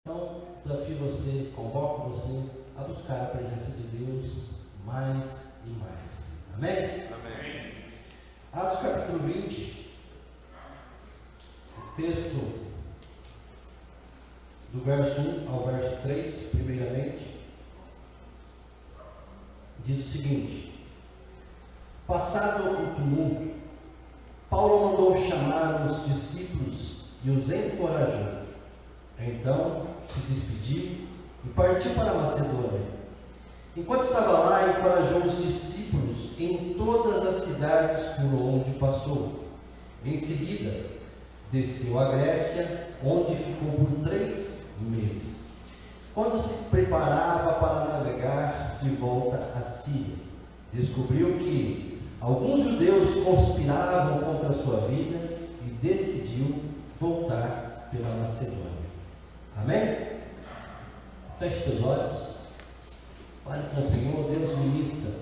Então, desafio você, convoco você a buscar a presença de Deus mais e mais. Amém? Amém. Atos capítulo 20, o texto do verso 1 ao verso 3, primeiramente, diz o seguinte: passado o tumulto, Paulo mandou chamar os discípulos e os encorajou. Então se despediu e partiu para a Macedônia. Enquanto estava lá, encorajou os discípulos em todas as cidades por onde passou. Em seguida, desceu à Grécia, onde ficou por 3 meses. Quando se preparava para navegar de volta à Síria, descobriu que alguns judeus conspiravam contra a sua vida e decidiu voltar pela Macedônia. Amém? Feche teus olhos. Fale com o Senhor. Deus, ministra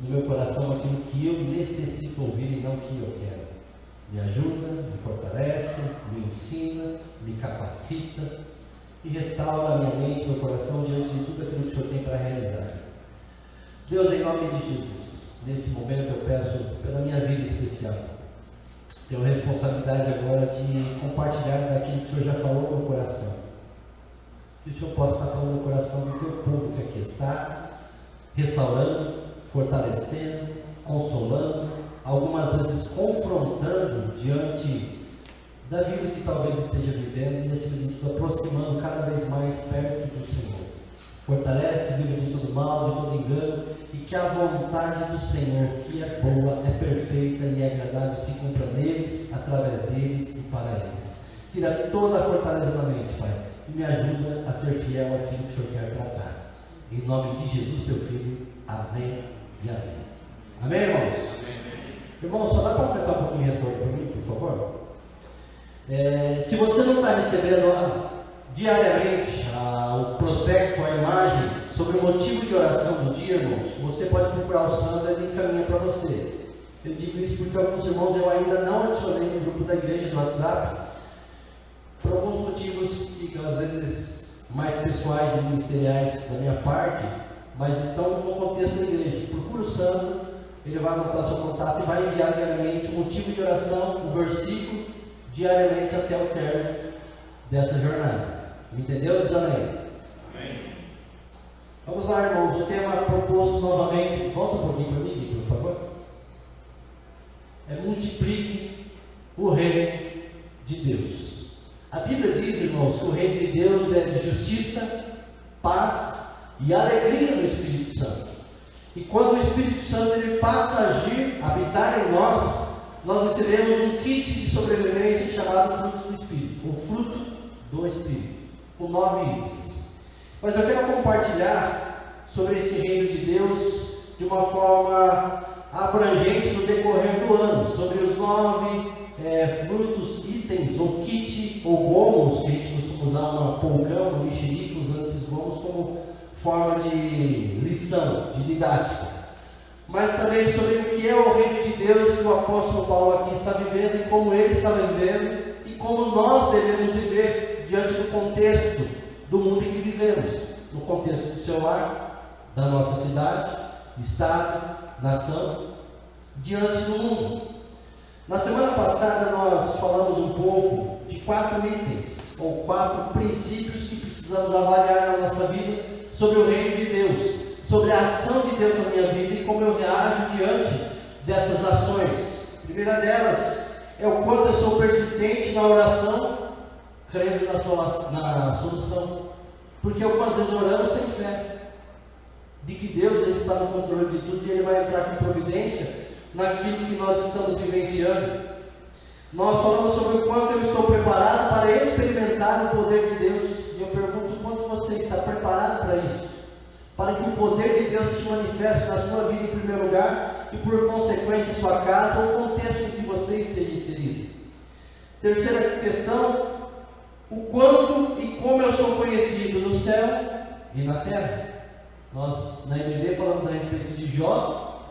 no meu coração aquilo que eu necessito ouvir e não que eu quero. Me ajuda, me fortalece, me ensina, me capacita e restaura a minha mente e meu coração diante de tudo aquilo que o Senhor tem para realizar. Deus, em nome de Jesus, nesse momento eu peço pela minha vida especial. Tenho responsabilidade agora de compartilhar daquilo que o Senhor já falou no meu coração. Que o Senhor possa estar falando no coração do teu povo que aqui está, restaurando, fortalecendo, consolando, algumas vezes confrontando diante da vida que talvez esteja vivendo e, acima de tudo, aproximando cada vez mais perto do Senhor. Fortalece, livra de todo mal, de todo engano, e que a vontade do Senhor, que é boa, é perfeita e é agradável, se cumpra neles, através deles e para eles. Tira toda a fortaleza da mente, Pai, e me ajuda a ser fiel àquilo que o Senhor quer tratar. Em nome de Jesus, teu Filho. Amém e amém. Amém, irmãos? Irmãos, só dá para aumentar um pouquinho de retorno para mim, por favor? Se você não está recebendo lá diariamente o prospecto, a imagem sobre o motivo de oração do dia, irmãos, você pode procurar o Sandro, ele encaminha para você. Eu digo isso porque alguns irmãos eu ainda não adicionei no grupo da igreja do WhatsApp, por alguns motivos que às vezes mais pessoais e ministeriais da minha parte, mas estão no contexto da igreja. Procura o Sandro, ele vai anotar seu contato e vai enviar diariamente o motivo de oração, o versículo, diariamente até o término dessa jornada. Entendeu? Diz amém. Amém. Vamos lá, irmãos, o tema proposto novamente, volta um pouquinho para mim, por favor. É multiplique o reino de Deus. A Bíblia diz, irmãos, que o reino de Deus é de justiça, paz e alegria no Espírito Santo. E quando o Espírito Santo ele passa a agir, habitar em nós recebemos um kit de sobrevivência chamado fruto do Espírito, o fruto do Espírito, com 9 itens. Mas eu quero compartilhar sobre esse reino de Deus de uma forma abrangente no decorrer do ano, sobre os 9 frutos, itens, ou kit, ou gomos, que a gente costuma usar uma polcão, um mexerico, usando esses gomos como forma de lição, de didática. Mas também sobre o que é o reino de Deus que o apóstolo Paulo aqui está vivendo e como ele está vivendo e como nós devemos viver diante do contexto do mundo em que vivemos, no contexto do seu lar, da nossa cidade, estado, nação, diante do mundo. Na semana passada nós falamos um pouco de 4 itens, ou 4 princípios que precisamos avaliar na nossa vida sobre o reino de Deus, sobre a ação de Deus na minha vida e como eu reajo diante dessas ações. A primeira delas é o quanto eu sou persistente na oração, crendo na solução, porque algumas vezes oramos sem fé, de que Deus ele está no controle de tudo e Ele vai entrar com providência naquilo que nós estamos vivenciando. Nós falamos sobre o quanto eu estou preparado para experimentar o poder de Deus, e eu pergunto: quanto você está preparado para isso? Para que o poder de Deus se manifeste na sua vida em primeiro lugar e por consequência em sua casa ou contexto em que você esteja inserido. Terceira questão: o quanto e como eu sou conhecido no céu e na terra. Nós na EBD falamos a respeito de Jó,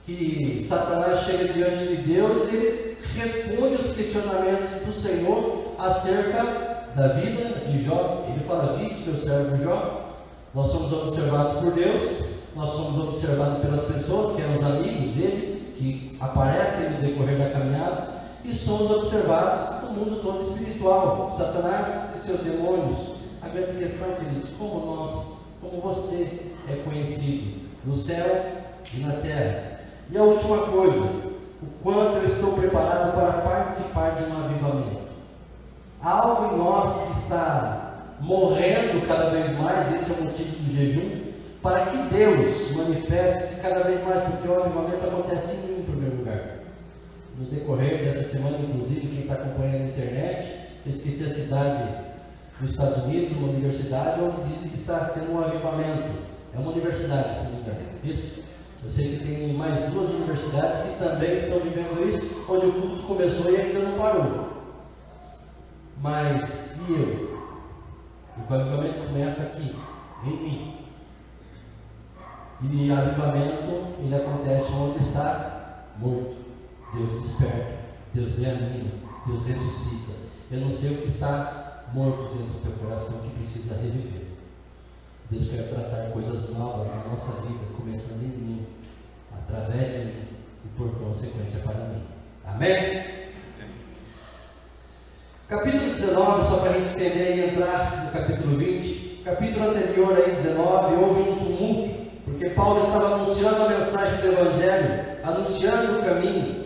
que Satanás chega diante de Deus e responde os questionamentos do Senhor acerca da vida de Jó, ele fala: viste meu servo Jó? Nós somos observados por Deus, nós somos observados pelas pessoas que eram os amigos dele, que aparecem no decorrer da caminhada, e somos observados no mundo todo espiritual, Satanás e seus demônios. A grande questão, queridos, como você é conhecido no céu e na terra. E a última coisa, o quanto eu estou preparado para participar de um avivamento. Há algo em nós que está morrendo cada vez mais, esse é o motivo do jejum, para que Deus manifeste-se cada vez mais, porque o avivamento acontece em mim, em primeiro lugar. No decorrer dessa semana, inclusive, quem está acompanhando na internet, eu esqueci a cidade dos Estados Unidos, uma universidade, onde dizem que está tendo um avivamento. É uma universidade, se não me engano. Isso. Eu sei que tem mais 2 universidades que também estão vivendo isso, onde o culto começou e ainda não parou. Mas, e eu? O avivamento começa aqui, em mim. E o avivamento, ele acontece onde está morto. Deus desperta, Deus reanima, Deus ressuscita. Eu não sei o que está morto dentro do teu coração que precisa reviver. Deus quer tratar coisas novas na nossa vida, começando em mim, através de mim e por consequência para mim. Amém? Capítulo 19, só para a gente entender e entrar no capítulo 20. Capítulo anterior aí, 19, houve um tumulto, porque Paulo estava anunciando a mensagem do Evangelho, anunciando o caminho.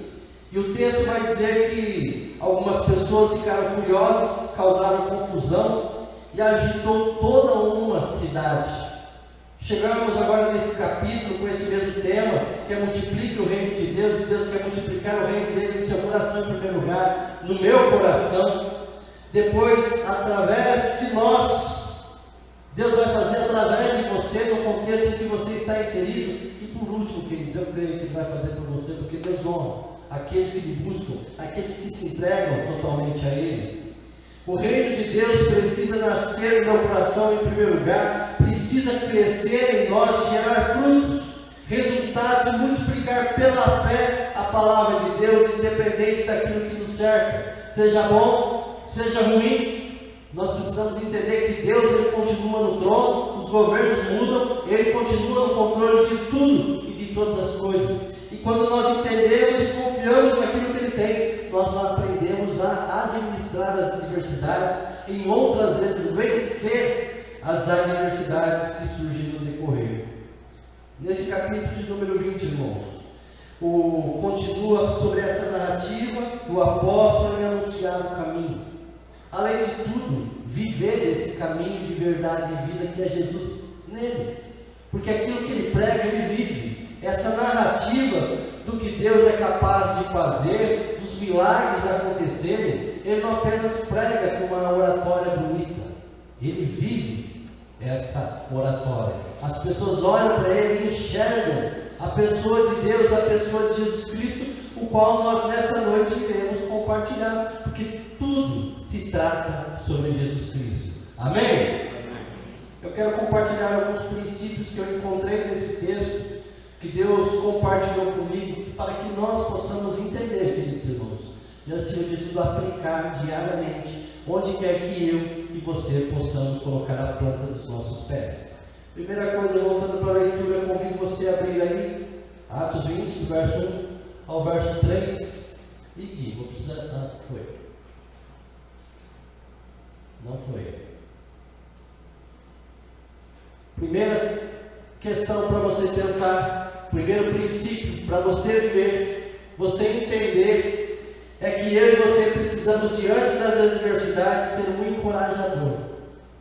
E o texto vai dizer que algumas pessoas ficaram furiosas, causaram confusão e agitou toda uma cidade. Chegamos agora nesse capítulo com esse mesmo tema, que é multiplique o reino de Deus, e Deus quer multiplicar o reino dele no seu coração em primeiro lugar, no meu coração. Depois, através de nós, Deus vai fazer através de você, no contexto em que você está inserido. E por último, queridos, eu creio que Ele vai fazer por você, porque Deus honra aqueles que lhe buscam, aqueles que se entregam totalmente a Ele. O reino de Deus precisa nascer no meu coração em primeiro lugar, precisa crescer em nós, gerar frutos, resultados e multiplicar pela fé a palavra de Deus, independente daquilo que nos cerca, seja bom, seja ruim. Nós precisamos entender que Deus, Ele continua no trono, os governos mudam, Ele continua no controle de tudo e de todas as coisas. E quando nós entendemos e confiamos naquilo que Ele tem, nós aprendemos a administrar as adversidades e em outras vezes vencer as adversidades que surgem no decorrer. Nesse capítulo de número 20, irmãos, continua sobre essa narrativa do apóstolo em anunciar o caminho. Além de tudo, viver esse caminho de verdade e vida que é Jesus nele. Porque aquilo que Ele prega, Ele vive. Essa narrativa do que Deus é capaz de fazer, dos milagres acontecerem, Ele não apenas prega com uma oratória bonita, Ele vive essa oratória. As pessoas olham para Ele e enxergam a pessoa de Deus, a pessoa de Jesus Cristo, o qual nós nessa noite iremos compartilhar, porque tudo se trata sobre Jesus Cristo. Amém? Eu quero compartilhar alguns princípios que eu encontrei nesse texto, que Deus compartilhou comigo, para que nós possamos entender, queridos irmãos, e acima de tudo aplicar diariamente, onde quer que eu e você possamos colocar a planta dos nossos pés. Primeira coisa, voltando para a leitura, eu convido você a abrir aí Atos 20, do verso 1 ao verso 3. E aqui, vou precisar. Foi. Não foi. Primeira questão para você pensar, primeiro princípio para você viver, você entender, é que eu e você precisamos, diante das adversidades, ser um encorajador,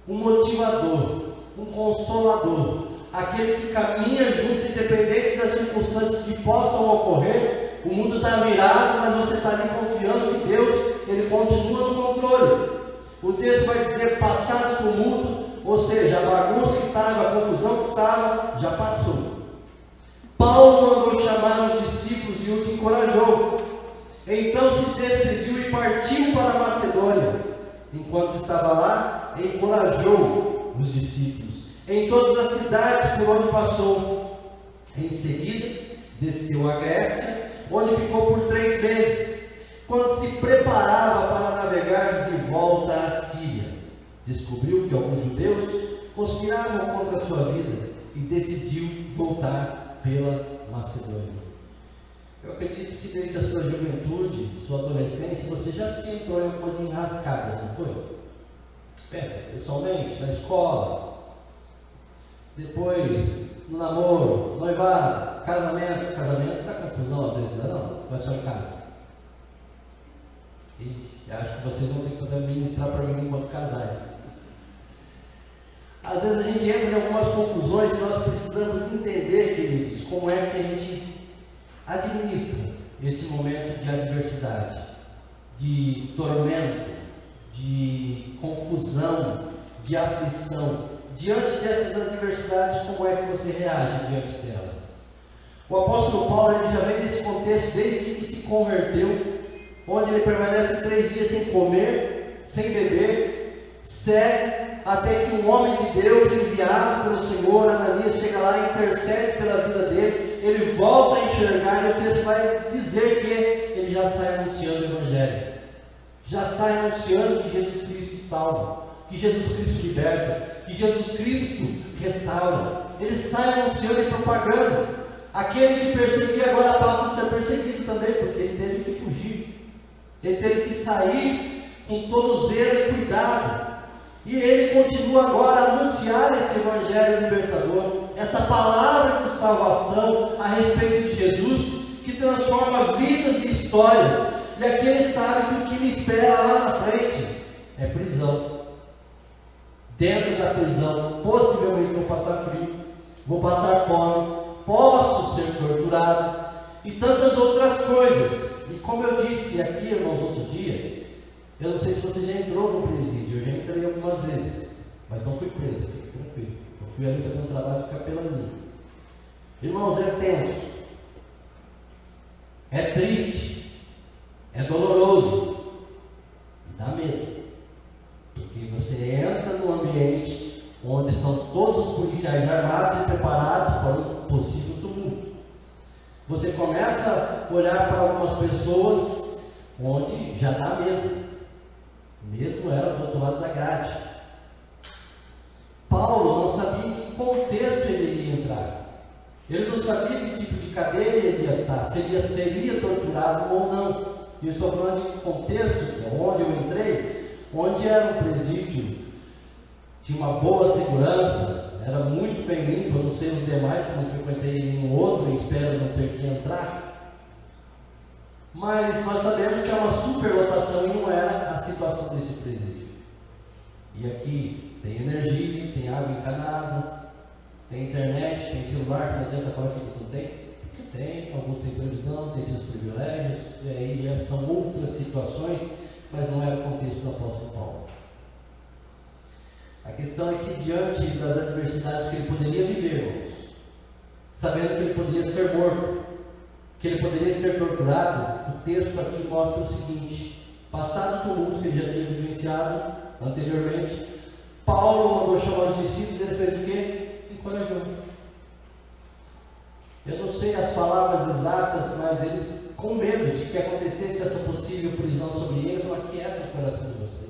um motivador, um consolador, aquele que caminha junto, independente das circunstâncias que possam ocorrer. O mundo está virado, mas você está ali confiando que Deus, Ele continua no controle. O texto vai dizer: passado o tumulto, ou seja, a bagunça que estava, a confusão que estava, já passou. Paulo mandou chamar os discípulos e os encorajou. Então se despediu e partiu para a Macedônia. Enquanto estava lá, encorajou os discípulos em todas as cidades por onde passou. Em seguida, desceu a Grécia, onde ficou por 3 meses, quando se preparava para navegar de volta à Síria. descobriu que alguns judeus conspiravam contra a sua vida e decidiu voltar pela Macedônia. Eu acredito que desde a sua juventude, sua adolescência, você já se entrou em algumas enrascadas, não foi? Pensa, pessoalmente, na escola, depois no namoro, noivado, casamento. Casamento dá confusão às vezes, não é só em casa. E acho que vocês vão ter que saber ministrar para mim enquanto casais. Às vezes a gente entra em algumas confusões e nós precisamos entender, queridos, como é que a gente administra esse momento de adversidade, de tormento, de confusão, de aflição. Diante dessas adversidades, como é que você reage diante delas? O apóstolo Paulo ele já vem nesse contexto desde que se converteu, onde ele permanece 3 dias sem comer, sem beber, segue até que um homem de Deus enviado pelo Senhor, Ananias, chega lá e intercede pela vida dele. Ele volta a enxergar e o texto vai dizer que ele já sai anunciando o Evangelho, já sai anunciando que Jesus Cristo salva, que Jesus Cristo liberta, que Jesus Cristo restaura. Ele sai anunciando e propagando. Aquele que perseguia agora passa a ser perseguido também, porque ele teve que fugir, ele teve que sair com todo zelo e cuidado. E ele continua agora a anunciar esse Evangelho libertador, essa palavra de salvação a respeito de Jesus, que transforma vidas e histórias. E aqui ele sabe que o que me espera lá na frente é prisão. Dentro da prisão, possivelmente vou passar frio, vou passar fome, posso ser torturado e tantas outras coisas. E como eu disse aqui, irmãos, outro dia, eu não sei se você já entrou no presídio, eu já entrei algumas vezes, mas não fui preso, fique tranquilo. Eu fui ali fazer um trabalho de capelania. Irmãos, é tenso, é triste, é doloroso e dá medo, porque você entra num ambiente onde estão todos os policiais armados e preparados para um possível tumulto. Você começa a olhar para algumas pessoas onde já dá medo, mesmo ela do outro lado da grade. Paulo não sabia em que contexto ele iria entrar. Ele não sabia que tipo de cadeia ele ia estar, se ele seria torturado ou não. E eu estou falando de contexto, onde eu entrei, onde era um presídio, tinha uma boa segurança, era muito bem limpo. Eu não sei os demais, que não frequentei nenhum outro e espero não ter que entrar. Mas nós sabemos que é uma superlotação e não era a situação desse presídio. E aqui tem energia, tem água encanada, tem internet, tem celular, não adianta falar que eles não tem, porque tem, alguns têm televisão, têm seus privilégios, e aí já são outras situações, mas não era o contexto do apóstolo Paulo. A questão é que diante das adversidades que ele poderia viver, irmãos, sabendo que ele poderia ser morto, que ele poderia ser torturado, o texto aqui mostra o seguinte: passado o tumulto que ele já tinha vivenciado anteriormente, Paulo mandou chamar os discípulos e ele fez o quê? Encorajou. Eu não sei as palavras exatas, mas eles, com medo de que acontecesse essa possível prisão sobre ele, falaram: quieta o coração de vocês,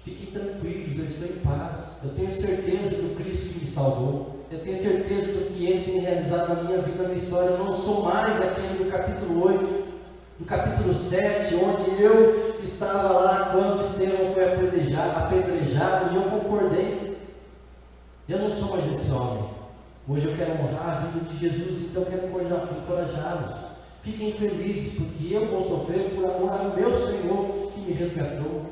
fiquem tranquilos, eu estou em paz, eu tenho certeza do Cristo que me salvou, eu tenho certeza do que Ele tem realizado na minha vida, na minha história. Eu não sou mais aquele do capítulo 8, do capítulo 7, onde eu estava lá quando Estevão foi apedrejado e eu concordei. Eu não sou mais esse homem. Hoje eu quero honrar a vida de Jesus, então eu quero encorajá-los. Fiquem felizes, porque eu vou sofrer por amor ao meu Senhor que me resgatou.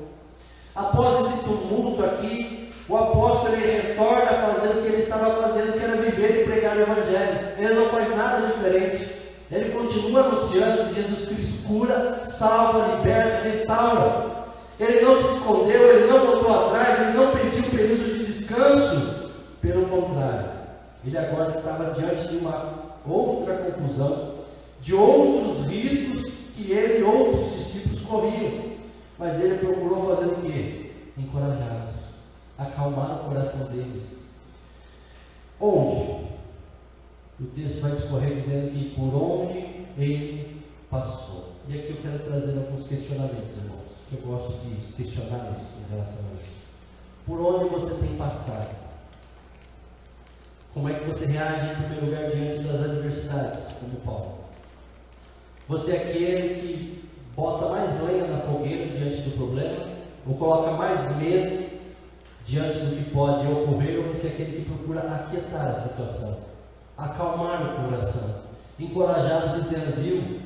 Após esse tumulto aqui, o apóstolo ele retorna fazendo o que ele estava fazendo, que era viver e pregar o Evangelho. Ele não faz nada diferente. Ele continua anunciando que Jesus Cristo cura, salva, liberta, restaura. Ele não se escondeu, ele não voltou atrás, ele não pediu um período de descanso. Pelo contrário, ele agora estava diante de uma outra confusão, de outros riscos que ele e outros discípulos corriam. Mas ele procurou fazer o quê? Encorajá-los, acalmar o coração deles. Onde? O texto vai discorrer dizendo que por onde ele passou. E aqui eu quero trazer alguns questionamentos, irmãos. Eu gosto de questioná-los em relação a isso. Por onde você tem passado? Como é que você reage, em primeiro lugar, diante das adversidades, como Paulo? Você é aquele que bota mais lenha na fogueira diante do problema? Ou coloca mais medo diante do que pode ocorrer? Ou você é aquele que procura aquietar a situação, acalmar o coração, encorajados dizendo, viu,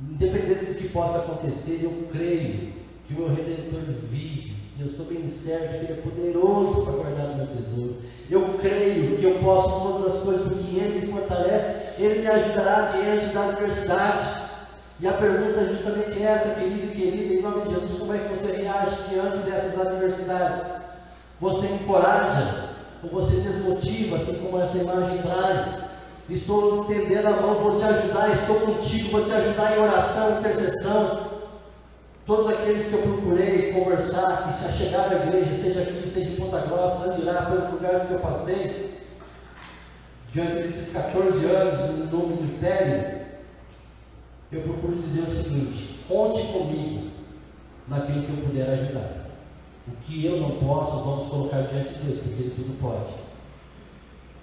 independente do que possa acontecer, eu creio que o meu Redentor vive, e eu estou bem certo que Ele é poderoso para guardar o meu tesouro. Eu creio que eu posso todas as coisas porque Ele me fortalece, Ele me ajudará diante da adversidade. E a pergunta é justamente essa, querido e querida, em nome de Jesus, como é que você reage diante dessas adversidades? Você encoraja ou você desmotiva, assim como essa imagem traz? Estou estendendo a mão, vou te ajudar, estou contigo, vou te ajudar em oração, intercessão. Todos aqueles que eu procurei conversar, que se chegaram à igreja, seja aqui, seja em Ponta Grossa, Andirá, pelos lugares que eu passei, diante desses 14 anos no ministério, eu procuro dizer o seguinte: conte comigo naquilo que eu puder ajudar. O que eu não posso, vamos colocar diante de Deus, porque Ele tudo pode.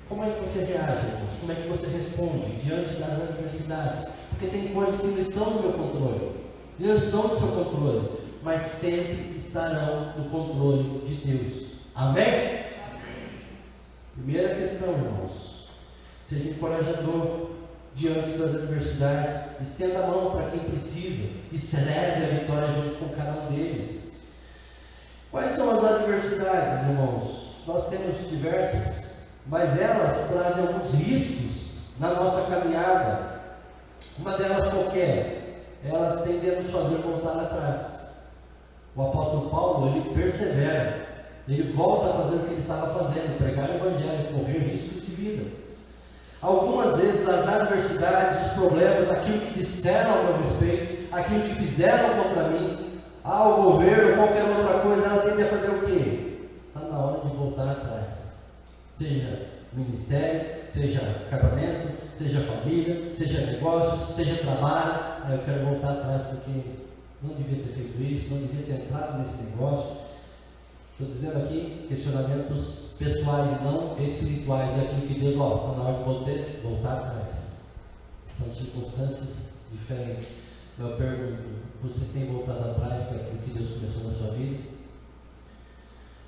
Como é que você reage, irmãos? Como é que você responde diante das adversidades? Porque tem coisas que não estão no meu controle, não estão no seu controle, mas sempre estarão no controle de Deus. Amém? Amém. Primeira questão, irmãos: seja encorajador diante das adversidades, estenda a mão para quem precisa e celebre a vitória junto com cada um deles. Quais são as adversidades, irmãos? Nós temos diversas, mas elas trazem alguns riscos na nossa caminhada. Uma delas qualquer, elas tendem a nos fazer voltar atrás. O apóstolo Paulo, ele persevera, ele volta a fazer o que ele estava fazendo, pregar o evangelho, correr riscos de vida. Algumas vezes as adversidades, os problemas, aquilo que disseram ao meu respeito, aquilo que fizeram contra mim, ao governo, qualquer outra coisa, ela tende a fazer o quê? Está na hora de voltar atrás. Seja ministério, seja casamento, seja família, seja negócios, seja trabalho. Eu quero voltar atrás porque não devia ter feito isso, não devia ter entrado nesse negócio. Estou dizendo aqui questionamentos pessoais e não espirituais, daquilo que Deus, está na hora de voltar atrás. São circunstâncias diferentes. Eu pergunto: você tem voltado atrás para aquilo que Deus começou na sua vida?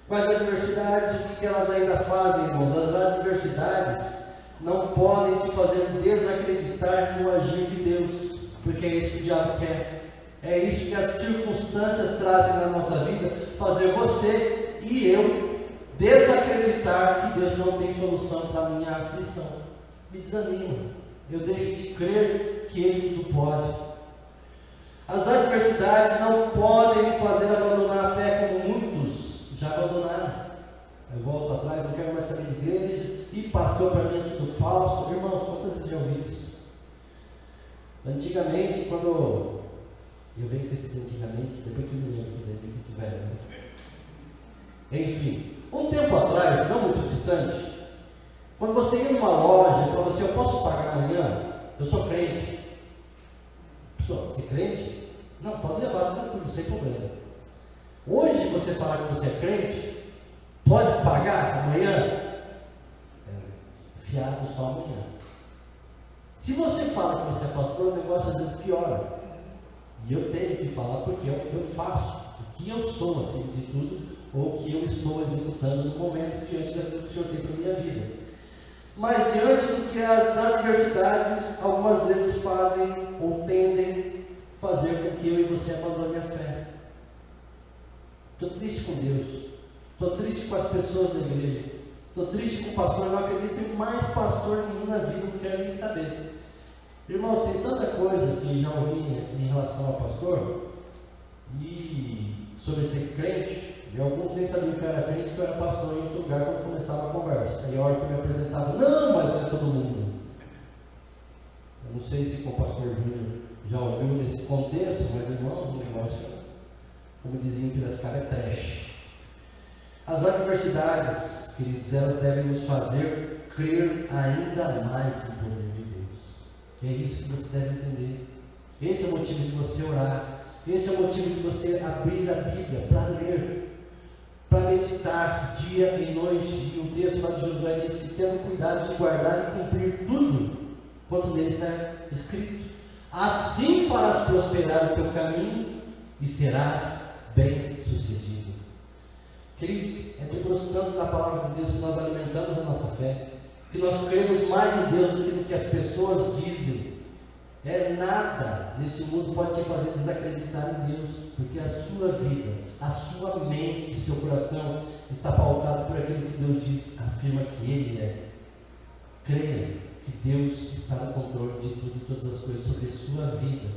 Quais adversidades, o que elas ainda fazem, irmãos? As adversidades não podem te fazer desacreditar no agir de Deus, porque é isso que o diabo quer. É isso que as circunstâncias trazem na nossa vida, fazer você e eu desacreditar que Deus não tem solução para a minha aflição. Me desanima, eu deixo de crer que Ele tudo pode. As adversidades não podem me fazer abandonar a fé, como muitos já abandonaram. Eu volto atrás, não quero mais saber de igreja, e pastor, para mim é tudo falso. Irmãos, quantas vezes já ouvi isso? Antigamente, quando eu venho com esses antigamente, depois que eu me lembro, se tiver, né? Enfim, um tempo atrás, não muito distante, quando você ia numa loja e falava assim: eu posso pagar amanhã? Eu sou crente. Pessoal, você é crente? Não, pode levar, tranquilo, sem problema. Hoje você falar que você é crente, pode pagar amanhã? Fiado só amanhã. Se você fala que você é pastor, o negócio às vezes piora. E eu tenho que falar porque é o que eu faço, o que eu sou acima de tudo, ou o que eu estou executando no momento diante daquilo que o Senhor tem para a minha vida. Mas diante do que as adversidades algumas vezes fazem ou tendem a fazer com que eu e você abandone a fé. Estou triste com Deus, estou triste com as pessoas da igreja, estou triste com o pastor, não acredito em mais pastor nenhum na vida, não quero nem saber. Irmãos, tem tanta coisa que já ouvi em relação ao pastor e sobre ser crente, e alguns nem sabiam que eu era crente, que eu era pastor em outro lugar quando começava a conversa. Aí a hora que eu me apresentava: não, mas não é todo mundo. Eu não sei se com o pastor Júnior já ouviu nesse contexto, mas irmãos, o negócio, como diziam em Piracicaba, é trash. As adversidades, queridos, elas devem nos fazer crer ainda mais no poder de Deus. É isso que você deve entender. Esse é o motivo de você orar. Esse é o motivo de você abrir a Bíblia para ler, para meditar dia e noite. E o texto lá de Josué diz que tendo cuidado de guardar e cumprir tudo quanto nele está escrito. Assim farás prosperar o teu caminho e serás bem sucedido. Queridos, é debruçando na palavra de Deus que nós alimentamos a nossa fé, que nós cremos mais em Deus do que no que as pessoas dizem. Nada nesse mundo pode te fazer desacreditar em Deus, porque a sua vida, a sua mente, o seu coração está pautado por aquilo que Deus diz, afirma que Ele é. Creia que Deus está no controle de tudo e todas as coisas sobre a sua vida.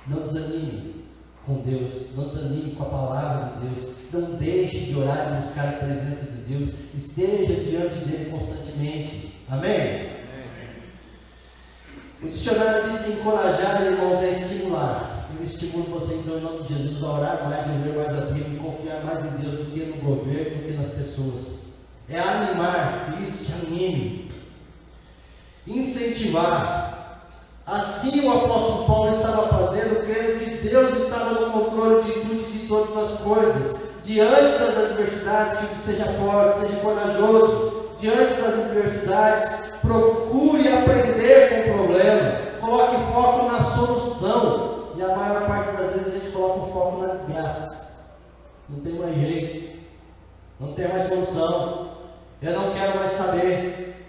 Não desanime com Deus, não desanime com a palavra de Deus, não deixe de orar e buscar a presença de Deus, esteja diante dele constantemente. Amém? O dicionário diz que encorajar, irmãos, é estimular. Eu estimulo você então em nome de Jesus a orar mais, a ler mais a Bíblia e confiar mais em Deus do que no governo, do que nas pessoas. É animar, queridos, se anime. Incentivar. Assim o apóstolo Paulo estava fazendo, crendo que Deus estava no controle de tudo e de todas as coisas. Diante das adversidades, que você seja forte, seja corajoso. Diante das adversidades, procure aprender com o problema, coloque foco na solução, e a maior parte das vezes a gente coloca o foco na desgraça. Não tem mais jeito, não tem mais solução, eu não quero mais saber,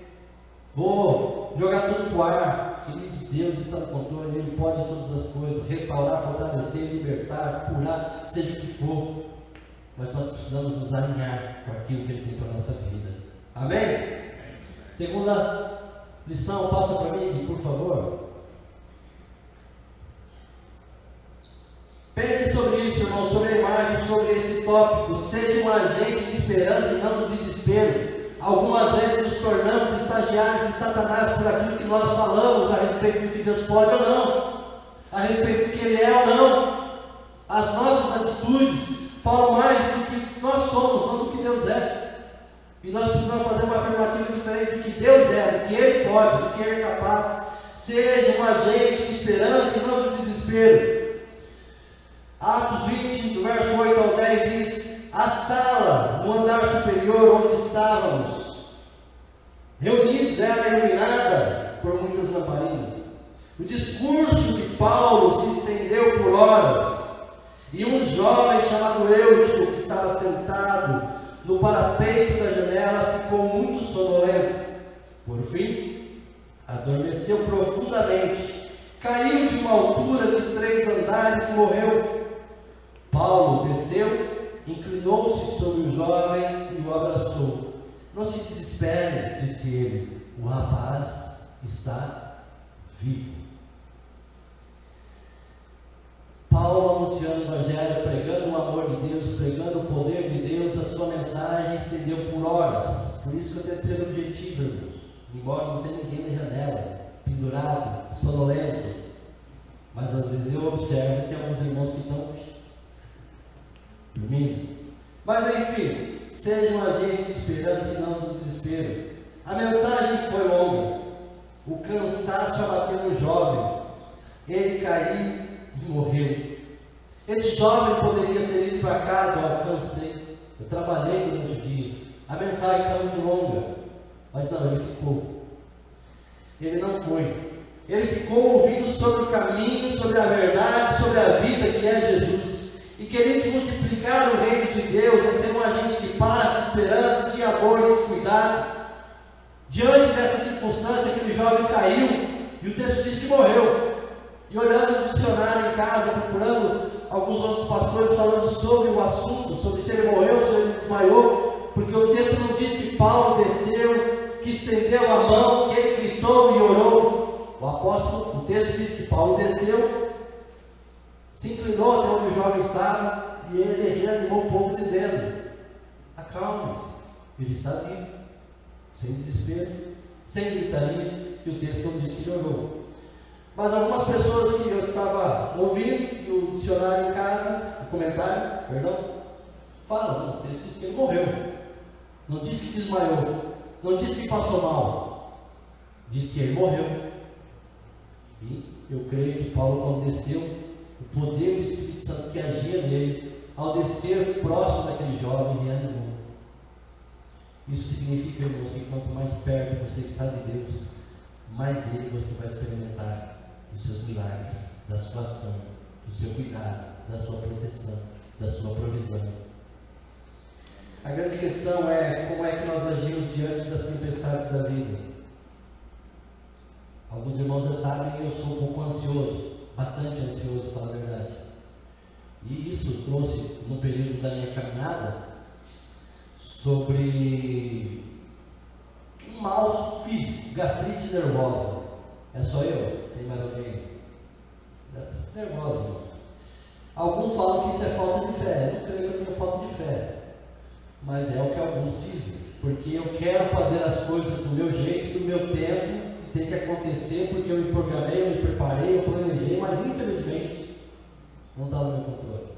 vou jogar tudo para o ar. Queridos, Deus está no controle, Ele pode todas as coisas, restaurar, fortalecer, libertar, curar, seja o que for, mas nós precisamos nos alinhar com aquilo que Ele tem para a nossa vida. Amém? Segunda lição, passa para mim, por favor. Pense sobre isso, irmão, sobre a imagem, sobre esse tópico. Seja um agente de esperança e não do desespero. Algumas vezes nos tornamos estagiários de Satanás por aquilo que nós falamos a respeito do que Deus pode ou não, a respeito do que Ele é ou não. As nossas atitudes falam mais do que nós somos, não do que Deus é. E nós precisamos fazer uma afirmativa diferente do que Deus é, do que Ele pode, do que Ele é capaz. Seja um agente de esperança e não de desespero. Atos 20, do verso 8 ao 10 diz: a sala no andar superior onde estávamos reunidos era iluminada por muitas lamparinas. O discurso de Paulo se estendeu por horas, e um jovem chamado Eutico, que estava sentado no parapeito da janela, ficou muito sonolento. Por fim, adormeceu profundamente, caiu de uma altura de 3 andares e morreu. Paulo desceu, inclinou-se sobre o jovem e o abraçou. Não se desespere, disse ele, o rapaz está vivo. Paulo anunciando o Evangelho, pregando o amor de Deus, pregando o poder de Deus, a sua mensagem estendeu por horas. Por isso que eu tento ser objetivo, irmãos. Embora não tenha ninguém na janela, pendurado, sonolento. Mas às vezes eu observo que tem alguns irmãos que estão dormindo. Mas enfim, seja um agente de esperança e não do desespero. A mensagem foi longa. O cansaço abateu no jovem. Ele caiu e morreu. Esse jovem poderia ter ido para casa: eu cansei, eu trabalhei durante o dia, a mensagem está muito longa. Mas não, ele ficou. Ele não foi. Ele ficou ouvindo sobre o caminho, sobre a verdade, sobre a vida que é Jesus. E queridos, multiplicar o reino de Deus é ser um agente de paz, de esperança, de amor e de cuidado. Diante dessa circunstância, aquele jovem caiu, e o texto diz que morreu. E olhando no dicionário em casa, procurando alguns outros pastores falando sobre o assunto, sobre se ele morreu, se ele desmaiou, porque o texto não diz que Paulo desceu, que estendeu a mão, que ele gritou e orou. O texto diz que Paulo desceu, se inclinou até onde o jovem estava, e ele reanimou o povo dizendo: acalme-se, ele está vivo, sem desespero, sem gritaria, e o texto não diz que ele orou. Mas algumas pessoas que eu estava ouvindo, e o dicionário em casa, o comentário, fala, não, o texto diz que ele morreu, não diz que desmaiou, não diz que passou mal, diz que ele morreu. E eu creio que Paulo, quando desceu, O poder do Espírito Santo que agia nele, ao descer próximo daquele jovem, reanimou. Isso significa, irmãos, que quanto mais perto você está de Deus, mais dele você vai experimentar os seus milagres, da sua ação, do seu cuidado, da sua proteção, da sua provisão. A grande questão é como é que nós agimos diante das tempestades da vida. Alguns irmãos já sabem, eu sou um pouco ansioso, bastante ansioso, para falar a verdade. E isso trouxe, no período da minha caminhada, sobre um mal físico, gastrite nervosa. É só eu? Tem mais alguém? Gastrite nervosa. Alguns falam que isso é falta de fé. Eu não creio que eu tenho falta de fé, mas é o que alguns dizem, porque eu quero fazer as coisas do meu jeito, do meu tempo, e tem que acontecer porque eu me programei, eu me preparei, eu planejei, mas infelizmente não está no meu controle.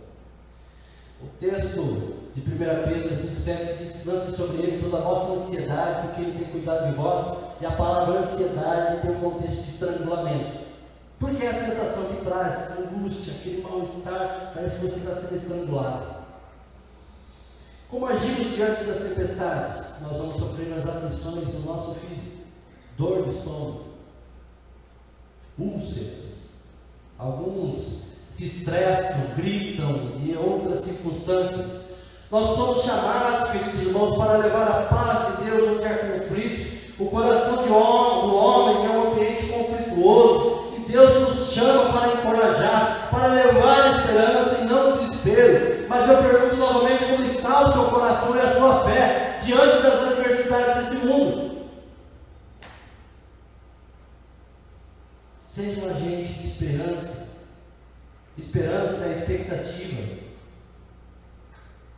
O texto de 1 Pedro 5,7 diz: lance sobre ele toda a vossa ansiedade, porque ele tem cuidado de vós. E a palavra ansiedade tem um contexto de estrangulamento, porque é a sensação que traz angústia, aquele mal-estar, parece que você está sendo estrangulado. Como agimos diante das tempestades? Nós vamos sofrer as aflições do nosso físico, dor de estômago, úlceras. Alguns se estressam, gritam e outras circunstâncias. Nós somos chamados, queridos irmãos, para levar a paz de Deus onde há conflitos. O coração do homem é um ambiente conflituoso, e Deus nos chama para encorajar, para levar esperança e não desespero. Mas eu pergunto novamente, como está o seu coração e a sua fé diante das adversidades desse mundo? Seja um agente de esperança. Esperança é expectativa.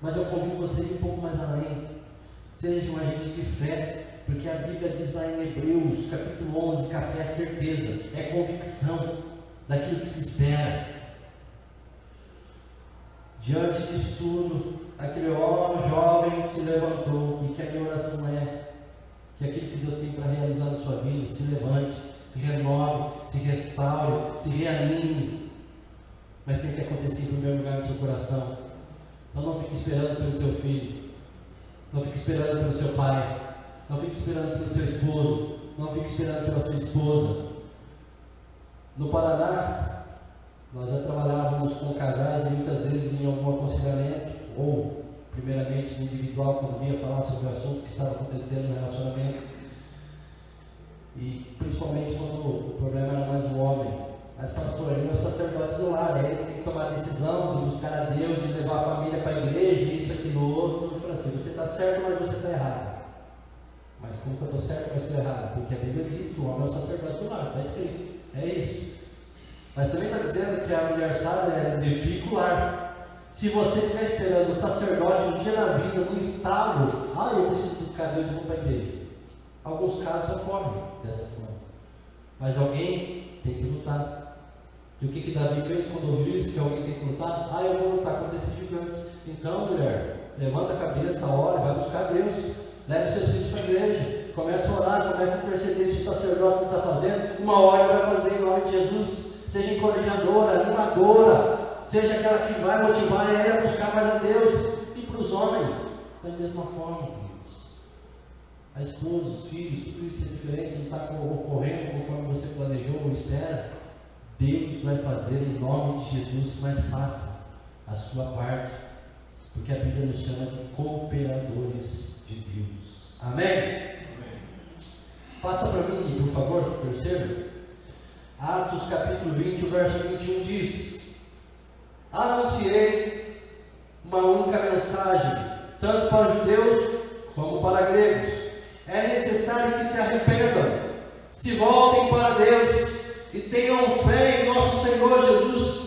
Mas eu convido você a ir um pouco mais além. Seja um agente de fé, porque a Bíblia diz lá em Hebreus, capítulo 11, que a fé é certeza, é convicção daquilo que se espera. Diante disso tudo, aquele homem jovem se levantou, e que a minha oração é que aquilo que Deus tem para realizar na sua vida se levante, se renove, se restaure, se reanime. Mas tem que acontecer em primeiro lugar no seu coração. Então não fique esperando pelo seu filho, não fique esperando pelo seu pai, não fique esperando pelo seu esposo, não fique esperando pela sua esposa. No Paraná, nós já trabalhávamos com casais e muitas vezes em algum aconselhamento, ou primeiramente no individual, quando vinha falar sobre o assunto que estava acontecendo no relacionamento, e principalmente quando o problema era mais o homem. Mas pastor, ele é o sacerdote do lar, ele tem que tomar a decisão de buscar a Deus, de levar a família para a igreja, isso, aquilo, outro. Eu falei assim, você está certo, mas você está errado. Mas como que eu estou certo, mas estou errado? Porque a Bíblia diz que o homem é o sacerdote do lar, está escrito, é isso. Mas também está dizendo que a mulher sábia edifica o lar. Se você estiver esperando o sacerdote um dia na vida, num estado, eu preciso buscar Deus e vou para a igreja. Alguns casos ocorrem dessa forma. Mas alguém tem que lutar. E o que Davi fez quando ouviu isso? Que alguém tem que lutar? Eu vou lutar contra esse gigante. Então, mulher, levanta a cabeça, ora, vai buscar Deus. Leve seus filhos para a igreja. Começa a orar, começa a interceder. Se o sacerdote não está fazendo, uma hora ele vai fazer em nome de Jesus. Seja encorajadora, animadora. Seja aquela que vai motivar ele a buscar mais a Deus. E para os homens, da mesma forma, queridos. A esposa, os filhos, tudo isso é diferente, não está ocorrendo conforme você planejou ou espera. Deus vai fazer em nome de Jesus, mas faça a sua parte, porque a Bíblia nos chama de cooperadores de Deus. Amém? Amém. Passa para mim, por favor, terceiro. Atos capítulo 20, o verso 21 diz: anunciei uma única mensagem, tanto para os judeus como para gregos. É necessário que se arrependam, se voltem para Deus e tenham fé em nosso Senhor Jesus.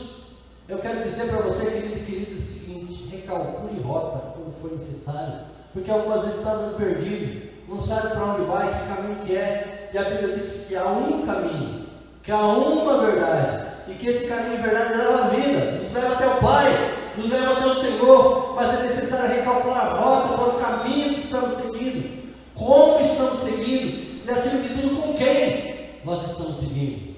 Eu quero dizer para você, querido e querida, o seguinte: recalcule rota quando for necessário, porque algumas vezes está andando perdido, não sabe para onde vai, que caminho que é. E a Bíblia diz que há um caminho, que há uma verdade, e que esse caminho e verdade leva à vida, nos leva até o Pai, nos leva até o Senhor. Mas é necessário recalcular a rota para o caminho que estamos seguindo, como estamos seguindo, e acima de tudo, com quem nós estamos seguindo.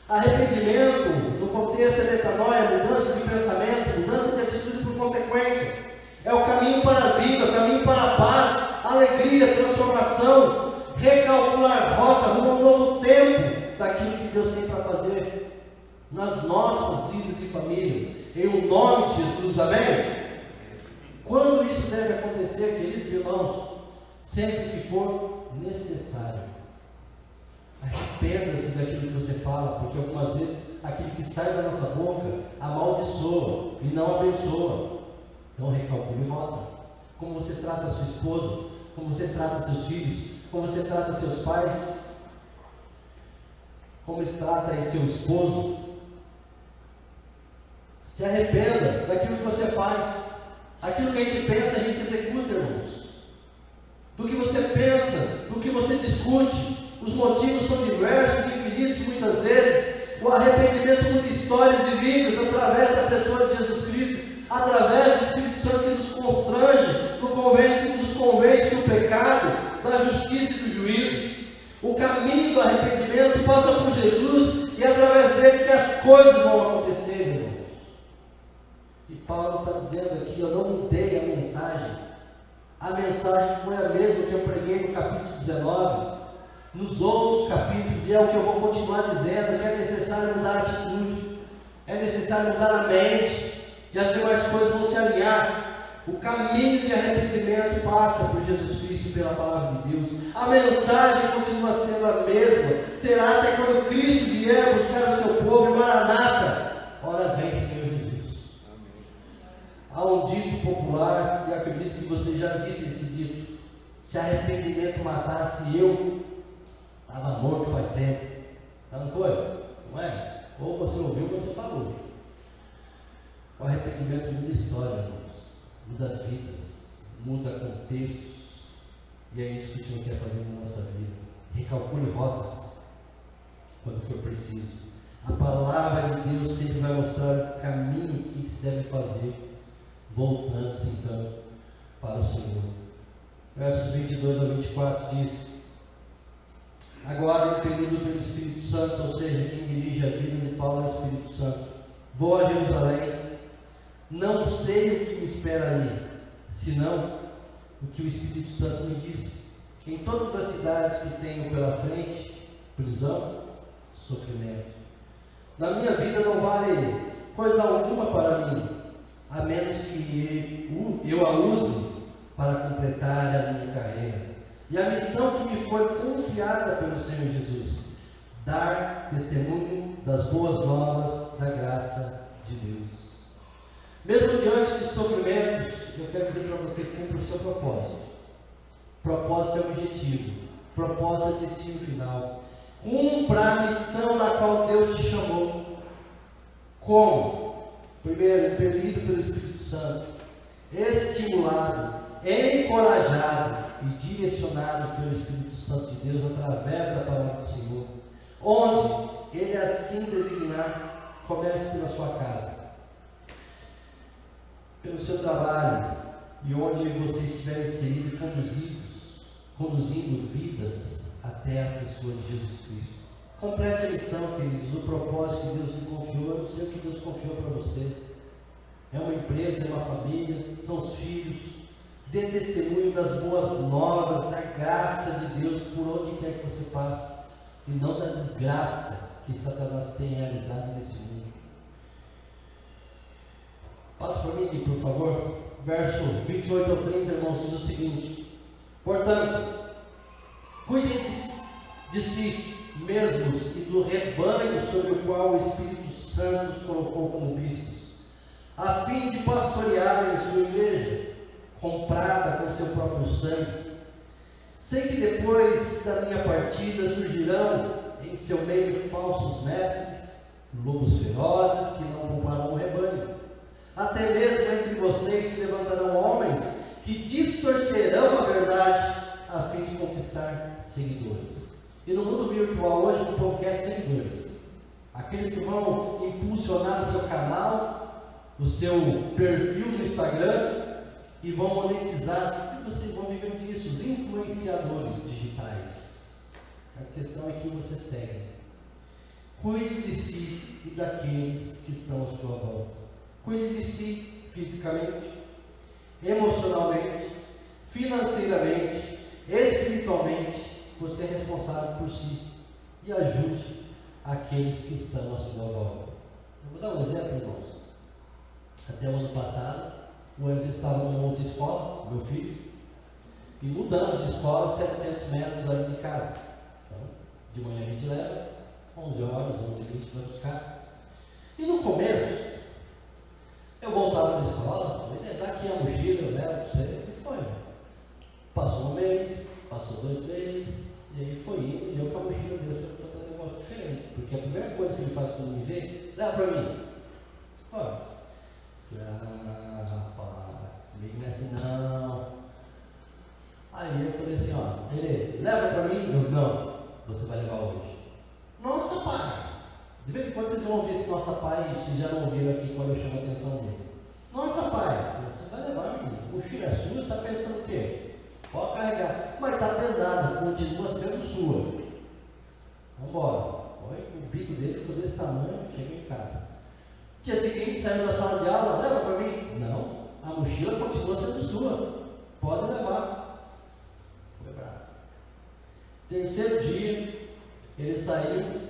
Arrependimento, no contexto é metanoia, mudança de pensamento, mudança de atitude por consequência. É o caminho para a vida, o caminho para a paz, alegria, transformação, recalcular rota, rumo a um novo tempo daquilo que Deus tem para fazer nas nossas vidas e famílias, em o nome de Jesus, amém? Quando isso deve acontecer, queridos irmãos? Sempre que for necessário. Arrependa-se daquilo que você fala, porque algumas vezes aquilo que sai da nossa boca amaldiçoa e não abençoa. Então recalcule rota. Como você trata a sua esposa, como você trata seus filhos, como você trata seus pais, como você trata aí seu esposo. Se arrependa daquilo que você faz. Aquilo que a gente pensa, a gente executa, irmãos. Do que você pensa, do que você discute. Os motivos são diversos, infinitos muitas vezes. O arrependimento muda histórias e vidas através da pessoa de Jesus Cristo, através do Espírito Santo que nos constrange, nos convence do pecado, da justiça e do juízo. O caminho do arrependimento passa por Jesus e através dele que as coisas vão acontecer, irmãos. E Paulo está dizendo aqui, eu não mudei a mensagem. A mensagem foi a mesma que eu preguei no capítulo 19. Nos outros capítulos, e é o que eu vou continuar dizendo, que é necessário mudar a atitude, é necessário mudar a mente, e as demais coisas vão se alinhar. O caminho de arrependimento passa por Jesus Cristo e pela palavra de Deus. A mensagem continua sendo a mesma, será até quando Cristo vier buscar o seu povo, e Maranata, ora vem Senhor Jesus. Há um dito popular, e acredito que você já disse esse dito: se arrependimento matasse, eu estava morto faz tempo. Não foi? Não é? Ou você ouviu ou você falou. O arrependimento muda história, irmãos. Muda vidas, muda contextos. E é isso que o Senhor quer fazer na nossa vida. Recalcule rotas quando for preciso. A palavra de Deus sempre vai mostrar o caminho que se deve fazer, voltando-se então para o Senhor. Versos 22 a 24 diz: agora, impelido pelo Espírito Santo, ou seja, quem dirige a vida de Paulo é o Espírito Santo, vou a Jerusalém. Não sei o que me espera ali, senão o que o Espírito Santo me diz. Em todas as cidades que tenho pela frente, prisão, sofrimento. Na minha vida não vale coisa alguma para mim, a menos que eu a use para completar a minha carreira. E a missão que me foi confiada pelo Senhor Jesus: dar testemunho das boas novas da graça de Deus. Mesmo diante de sofrimentos, eu quero dizer para você: cumpra o seu propósito. Propósito é objetivo, propósito é destino final. Cumpra a missão na qual Deus te chamou. Como? Primeiro, impelido pelo Espírito Santo, estimulado, encorajado e direcionado pelo Espírito Santo de Deus através da palavra do Senhor. Onde Ele assim designar, comece pela sua casa, pelo seu trabalho, e onde você estiver inserido e conduzindo vidas até a pessoa de Jesus Cristo. Complete a missão, queridos, o propósito que Deus lhe confiou. Eu não sei o que Deus confiou para você. É uma empresa, é uma família, são os filhos. Dê testemunho das boas novas, da graça de Deus por onde quer que você passe, e não da desgraça que Satanás tem realizado nesse mundo. Passe para mim aqui, por favor. Verso 28 ao 30, irmãos, diz o seguinte: portanto, cuidem de si mesmos e do rebanho sobre o qual o Espírito Santo os colocou como bispos, a fim de pastorearem sua igreja, comprada com seu próprio sangue. Sei que depois da minha partida surgirão em seu meio falsos mestres, lobos ferozes que não pouparão o rebanho. Até mesmo entre vocês se levantarão homens que distorcerão a verdade a fim de conquistar seguidores. E no mundo virtual hoje o povo quer seguidores. Aqueles que vão impulsionar o seu canal, o seu perfil no Instagram, e vão monetizar. E vocês vão viver disso, os influenciadores digitais. A questão é que você segue. Cuide de si e daqueles que estão à sua volta. Cuide de si fisicamente, emocionalmente, financeiramente, espiritualmente. Você é responsável por si. E ajude aqueles que estão à sua volta. Eu vou dar um exemplo, irmãos. Até o ano passado, o Enzo estava numa outra escola, meu filho, e mudamos de escola 700 metros dali de casa. Então, de manhã a gente leva, 11 horas, 11h20 vai buscar. E no começo, eu voltava da escola, falei, dá aqui a mochila, eu levo para você. E foi. Passou um mês, passou 2 meses, e aí foi indo, e eu com a mochila dele, eu fui fazer um negócio diferente. Porque a primeira coisa que ele faz quando me vê, leva para mim. Olha, rapaz, não é assim não. Aí eu falei assim, ó, ele leva para mim? Eu, não, você vai levar hoje. Nossa, pai! De vez em quando vocês vão ouvir esse nossa pai, vocês já não ouviram aqui quando eu chamo a atenção dele. Nossa, pai, você vai levar, menino. Mochila é sua, você está pensando o quê? Pode carregar. Mas está pesada, continua sendo sua. Vamos embora. O bico dele ficou desse tamanho, chegou em casa. Dia seguinte, saiu da sala de aula, leva para mim? Não, a mochila continua sendo sua. Pode levar. Foi bravo. Terceiro dia, ele saiu.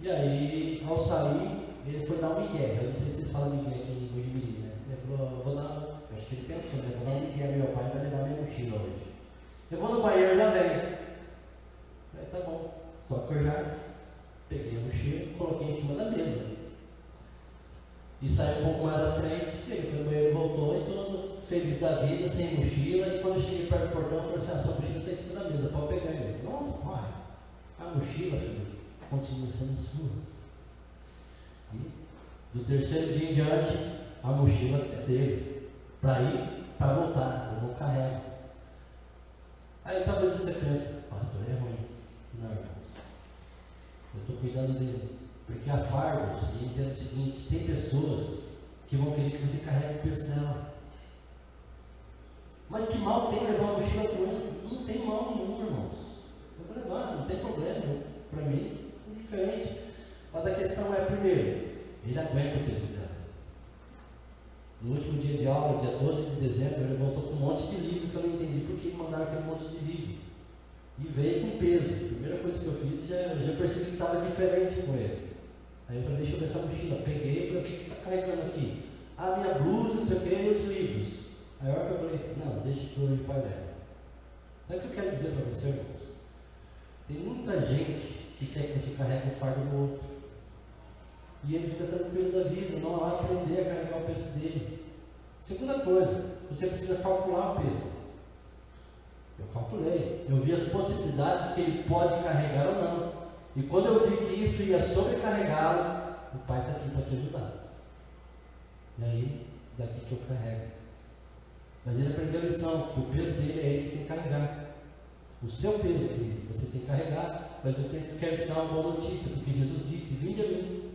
E aí, ao sair, ele foi dar um migué. Eu não sei se vocês falam migué aqui em Mojimirim, né? Ele falou, vou dar, eu acho que ele pensou, né? Vou dar um migué ao meu pai, vai levar minha mochila hoje. Eu vou no banheiro, já venho. Falei, tá bom. Só que eu já peguei a mochila, coloquei em cima da mesa. E saí um pouco mais à frente, e ele foi no banheiro, voltou, e todo feliz da vida, sem mochila. E quando eu cheguei perto do portão, eu falei assim, a sua mochila está em cima da mesa, pode pegar ele. Nossa, pai, a mochila, filho, continua sendo sua. E do terceiro dia em diante, a mochila é dele. Para ir, para voltar, eu não carrego. Aí talvez você pense, pastor, é ruim. Não, irmãos. Eu estou cuidando dele. Porque há fardos, e entendo o seguinte, tem pessoas que vão querer que você carregue o peso dela. Mas que mal tem levar uma mochila com ele? Não tem mal nenhum, irmãos. Eu vou levar, não tem problema. Para mim, é diferente. Mas a questão é, primeiro, ele aguenta o peso dela. No último dia de aula, dia 12 de dezembro, ele voltou com um monte de livro que eu não entendi porque ele mandaram aquele monte de livro. E veio com peso. A primeira coisa que eu fiz, já percebi que estava diferente com ele. Aí eu falei, deixa eu ver essa mochila. Peguei e falei, o que você está carregando aqui? A minha blusa, não sei o que, e os livros. Aí a hora que eu falei, não, deixa que hoje o pai leva. Sabe o que eu quero dizer para você, irmãos? Tem muita gente que quer que você carregue o fardo do outro. E ele fica tranquilo da vida, não vai aprender a carregar o peso dele. Segunda coisa, você precisa calcular o peso. Eu calculei, eu vi as possibilidades que ele pode carregar ou não. E quando eu vi que isso ia sobrecarregá-lo, o pai está aqui para te ajudar. E aí, daqui que eu carrego. Mas ele aprendeu a lição, que o peso dele é ele que tem que carregar. O seu peso, querido, você tem que carregar. Mas eu quero te dar uma boa notícia, porque Jesus disse, vinde a mim,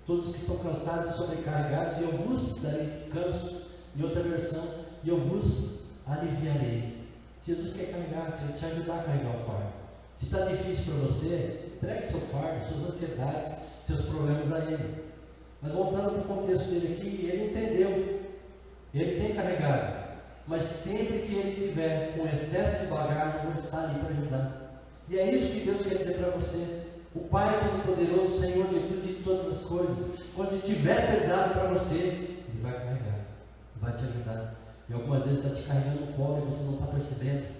todos que estão cansados e sobrecarregados, e eu vos darei descanso. Em outra versão, e eu vos aliviarei. Jesus quer carregar, te ajudar a carregar o fardo. Se está difícil para você, entregue seu fardo, suas ansiedades, seus problemas a Ele. Mas voltando para o contexto dele aqui, ele entendeu. Ele tem carregado. Mas sempre que ele tiver com excesso de bagagem, eu vou estar ali para ajudar. E é isso que Deus quer dizer para você. O Pai é todo-poderoso, Senhor de tudo e de todas as coisas. Quando estiver pesado para você, Ele vai carregar, vai te ajudar. E algumas vezes está te carregando no colo e você não está percebendo.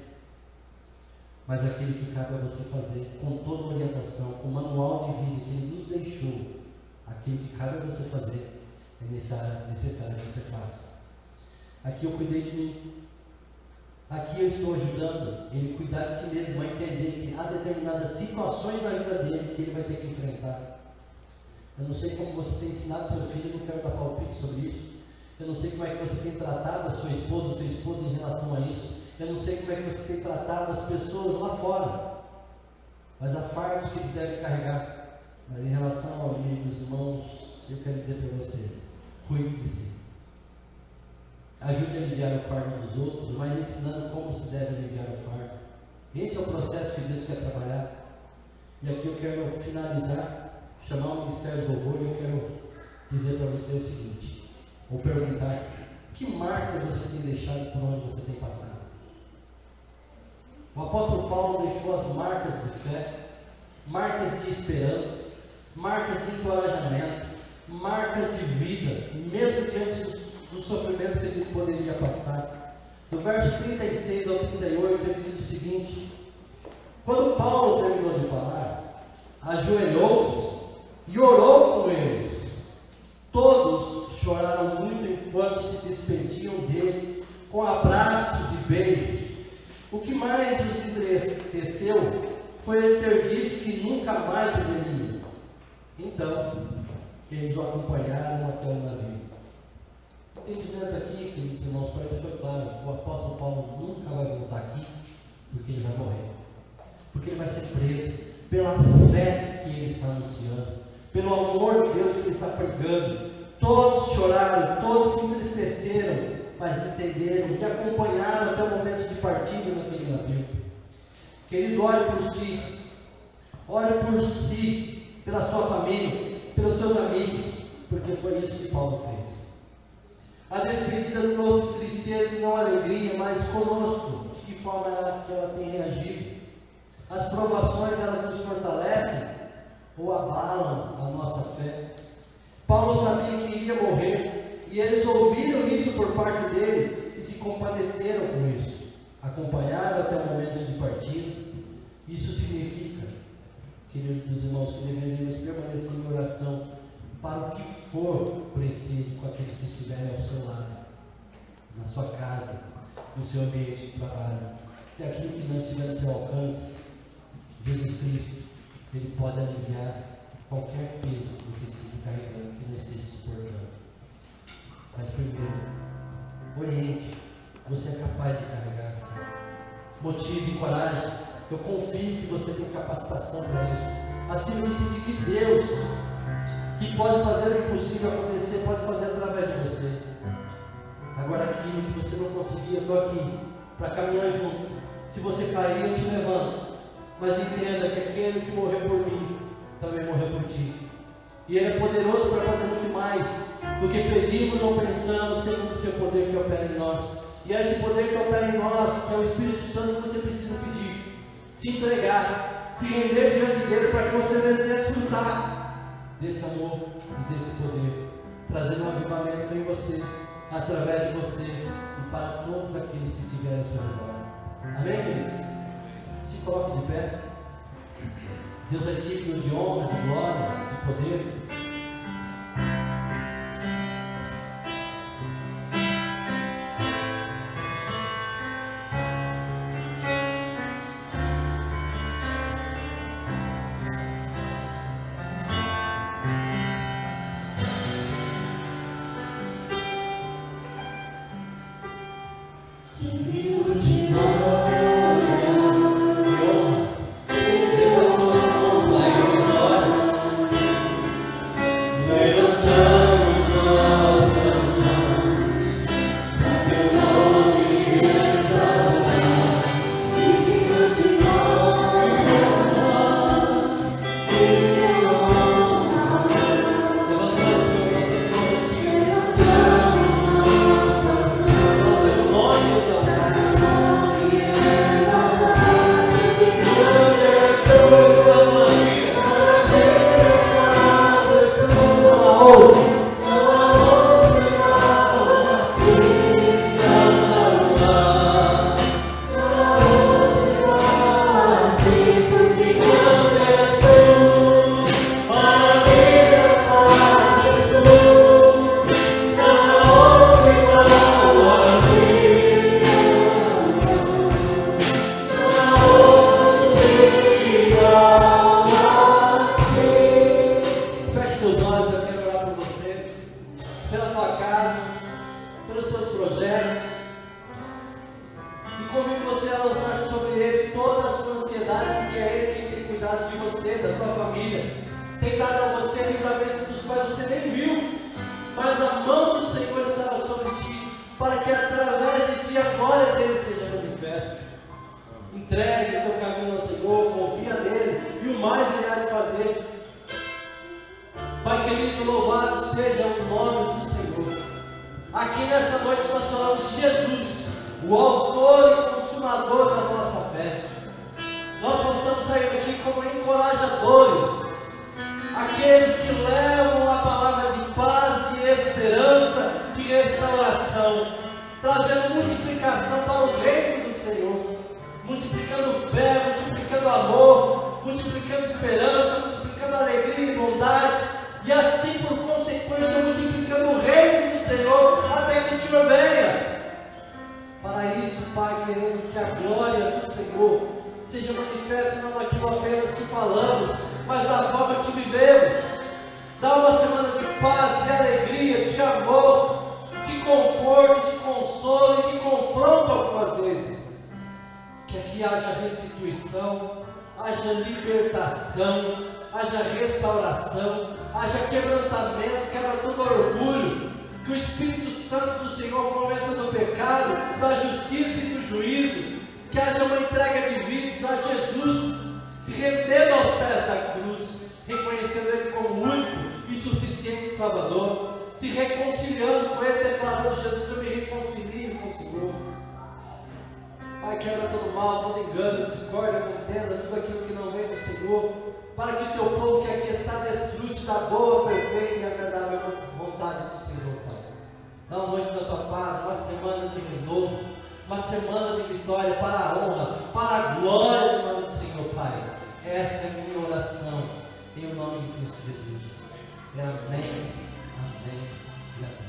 Mas aquilo que cabe a você fazer, com toda a orientação, com o manual de vida que Ele nos deixou, aquilo que cabe a você fazer, é necessário que você faça. Aqui eu cuidei de mim. Aqui eu estou ajudando ele a cuidar de si mesmo, a entender que há determinadas situações na vida dele que ele vai ter que enfrentar. Eu não sei como você tem ensinado seu filho, eu não quero dar palpite sobre isso. Eu não sei como é que você tem tratado a sua esposa ou seu esposo em relação a isso. Eu não sei como é que você tem tratado as pessoas lá fora. Mas há fardos que eles devem carregar. Mas em relação aos amigos, irmãos, eu quero dizer para você, cuide de si. Ajude a aliviar o fardo dos outros, mas ensinando como se deve aliviar o fardo. Esse é o processo que Deus quer trabalhar. E aqui eu quero finalizar, chamar o Ministério do Louvor, e eu quero dizer para você o seguinte, ou perguntar, que marcas você tem deixado por onde você tem passado? O apóstolo Paulo deixou as marcas de fé, marcas de esperança, marcas de encorajamento, marcas de vida, mesmo diante do sofrimento que ele poderia passar. Do verso 36 ao 38, ele diz o seguinte: quando Paulo terminou de falar, ajoelhou-se e orou com eles. Todos choraram muito enquanto se despediam dele, com abraços e beijos. O que mais os entristeceu foi ele ter dito que nunca mais o veria. Então, eles o acompanharam até o navio. O entendimento aqui, queridos irmãos, para ele foi claro: o apóstolo Paulo nunca vai voltar aqui, porque ele vai morrer. Porque ele vai ser preso pela fé que ele está anunciando, pelo amor de Deus que ele está pregando. Todos choraram, todos se entristeceram, mas entenderam e acompanharam até o momento de partida naquele navio. Querido, ore por si, pela sua família, pelos seus amigos, porque foi isso que Paulo fez. A despedida trouxe tristeza e não alegria, mas conosco, de que forma ela tem reagido? As provações, elas nos fortalecem ou abalam a nossa fé? Paulo sabia que iria morrer, e eles ouviram isso por parte dele e se compadeceram com isso, acompanharam até o momento de partida. Isso significa, queridos irmãos, que deveríamos permanecer em oração para o que for preciso com aqueles que estiverem ao seu lado, na sua casa, no seu ambiente de trabalho, e aquilo que não estiver no seu alcance. Jesus Cristo, Ele pode aliviar qualquer peso que você esteja carregando, que não esteja suportando. Mas primeiro, oriente, você é capaz de carregar. Motive e coragem. Eu confio que você tem capacitação para isso. Acima de que Deus, que pode fazer o impossível acontecer, pode fazer através de você. Agora aquilo que você não conseguia, eu estou aqui para caminhar junto. Se você cair, eu te levanto. Mas entenda que aquele que morreu por mim, também morreu por ti. E Ele é poderoso para fazer muito mais do que pedimos ou pensamos, segundo o seu poder que opera em nós. E é esse poder que opera em nós, que é o Espírito Santo, que você precisa pedir. Se entregar, se render diante dele, para que você venha desfrutar desse amor e desse poder, trazendo um avivamento em você, através de você e para todos aqueles que estiverem ao seu redor. Amém, queridos? Se coloque de pé. Deus é digno de honra, de glória, de poder. Entregue o teu caminho ao Senhor, confia nele, e o mais seja o nome do Senhor. Aqui nessa noite nós falamos de Jesus, o autor e consumador da nossa fé. Nós possamos sair daqui como encorajadores, aqueles que levam a palavra de paz, de esperança, de restauração, trazendo multiplicação para o reino do Senhor, multiplicando fé, multiplicando amor, multiplicando esperança, multiplicando alegria e bondade, e assim por consequência multiplicando o reino do Senhor até que o Senhor venha. Para isso, Pai, queremos que a glória do Senhor seja manifesta não naquilo apenas que falamos, mas na forma que vivemos. Dá uma semana de paz, de alegria, de amor, de conforto, de consolo e de confronto algumas vezes. Que aqui haja restituição, haja libertação, haja restauração, haja quebrantamento, quebra todo orgulho. Que o Espírito Santo do Senhor convença do pecado, da justiça e do juízo. Que haja uma entrega de vidas a Jesus, se rendendo aos pés da cruz, reconhecendo Ele como único e suficiente Salvador, se reconciliando com Ele, declarando: Jesus, eu me reconcilio com o Senhor. Pai, quebra todo mal, todo engano, discórdia, contenda, tudo aquilo que não vem do Senhor, para que o teu povo que aqui está desfrute da boa, perfeita e agradável vontade do Senhor, Pai. Dá uma noite da tua paz, uma semana de renovo, uma semana de vitória para a honra, para a glória do nome do Senhor, Pai. Essa é a minha oração, em nome de Cristo Jesus. Amém, amém e amém.